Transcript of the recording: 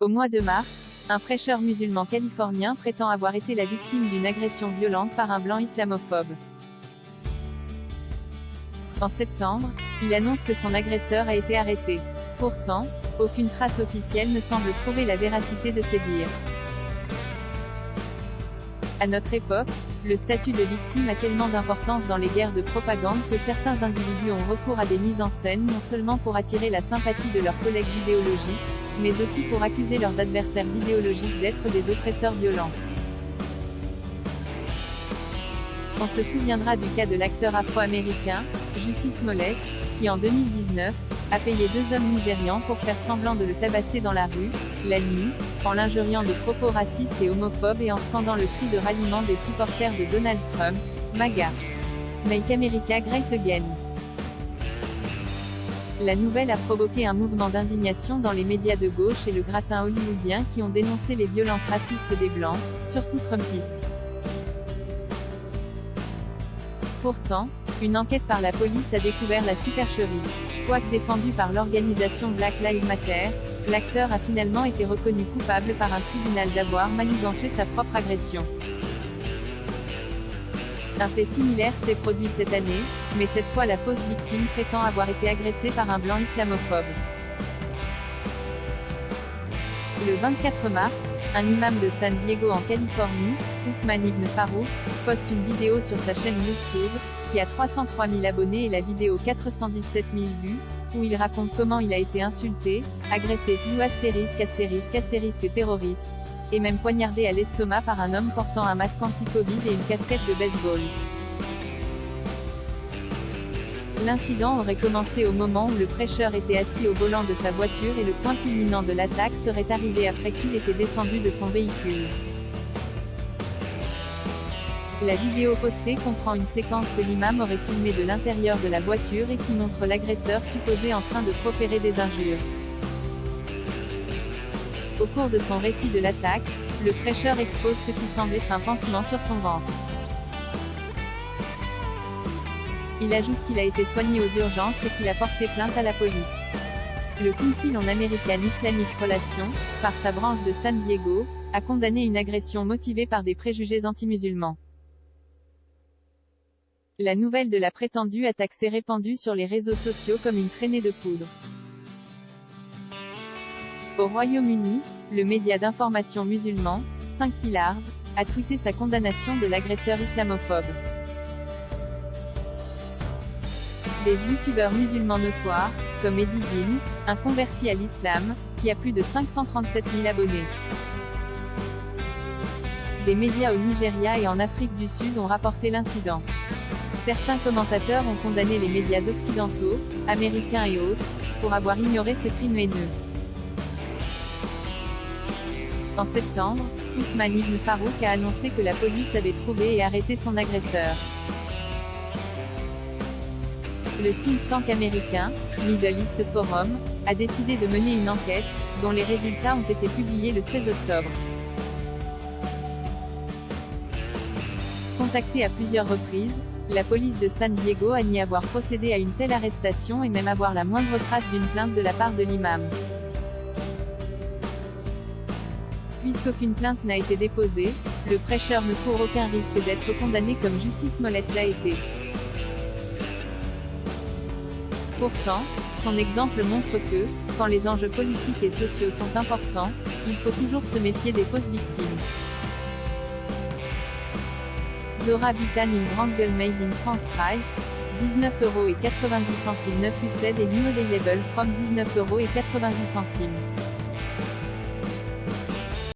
Au mois de mars, un prêcheur musulman californien prétend avoir été la victime d'une agression violente par un blanc islamophobe. En septembre, il annonce que son agresseur a été arrêté. Pourtant, aucune trace officielle ne semble prouver la véracité de ces dires. À notre époque, le statut de victime a tellement d'importance dans les guerres de propagande que certains individus ont recours à des mises en scène non seulement pour attirer la sympathie de leurs collègues idéologiques, mais aussi pour accuser leurs adversaires idéologiques d'être des oppresseurs violents. On se souviendra du cas de l'acteur afro-américain, Jussie Smollett, qui en 2019, a payé 2 hommes nigérians pour faire semblant de le tabasser dans la rue, la nuit, en l'injuriant de propos racistes et homophobes et en scandant le cri de ralliement des supporters de Donald Trump, MAGA. Make America Great Again. La nouvelle a provoqué un mouvement d'indignation dans les médias de gauche et le gratin hollywoodien qui ont dénoncé les violences racistes des Blancs, surtout trumpistes. Pourtant, une enquête par la police a découvert la supercherie. Quoique défendu par l'organisation Black Lives Matter, l'acteur a finalement été reconnu coupable par un tribunal d'avoir manigancé sa propre agression. Un fait similaire s'est produit cette année, mais cette fois la fausse victime prétend avoir été agressée par un blanc islamophobe. Le 24 mars, un imam de San Diego en Californie, Uthman Ibn Farouk, poste une vidéo sur sa chaîne YouTube, qui a 303 000 abonnés et la vidéo 417 000 vues, où il raconte comment il a été insulté, agressé, terroriste, et même poignardé à l'estomac par un homme portant un masque anti-Covid et une casquette de baseball. L'incident aurait commencé au moment où le prêcheur était assis au volant de sa voiture et le point culminant de l'attaque serait arrivé après qu'il était descendu de son véhicule. La vidéo postée comprend une séquence que l'imam aurait filmée de l'intérieur de la voiture et qui montre l'agresseur supposé en train de proférer des injures. Au cours de son récit de l'attaque, le prêcheur expose ce qui semble être un pansement sur son ventre. Il ajoute qu'il a été soigné aux urgences et qu'il a porté plainte à la police. Le Council on American Islamic Relations, par sa branche de San Diego, a condamné une agression motivée par des préjugés anti-musulmans. La nouvelle de la prétendue attaque s'est répandue sur les réseaux sociaux comme une traînée de poudre. Au Royaume-Uni, le média d'information musulman, 5 Pillars, a tweeté sa condamnation de l'agresseur islamophobe. Des youtubeurs musulmans notoires, comme Eddie Din, un converti à l'islam, qui a plus de 537 000 abonnés. Des médias au Nigeria et en Afrique du Sud ont rapporté l'incident. Certains commentateurs ont condamné les médias occidentaux, américains et autres, pour avoir ignoré ce crime haineux. En septembre, Uthman Ibn Farouk a annoncé que la police avait trouvé et arrêté son agresseur. Le think tank américain, Middle East Forum, a décidé de mener une enquête, dont les résultats ont été publiés le 16 octobre. Contactée à plusieurs reprises, la police de San Diego a nié avoir procédé à une telle arrestation et même avoir la moindre trace d'une plainte de la part de l'imam. Puisqu'aucune plainte n'a été déposée, le prêcheur ne court aucun risque d'être condamné comme Jussie Smollett l'a été. Pourtant, son exemple montre que, quand les enjeux politiques et sociaux sont importants, il faut toujours se méfier des fausses victimes. Zora Bitan, une grande girl made in France price, 19,90 € 9 USD et new available from 19,90 €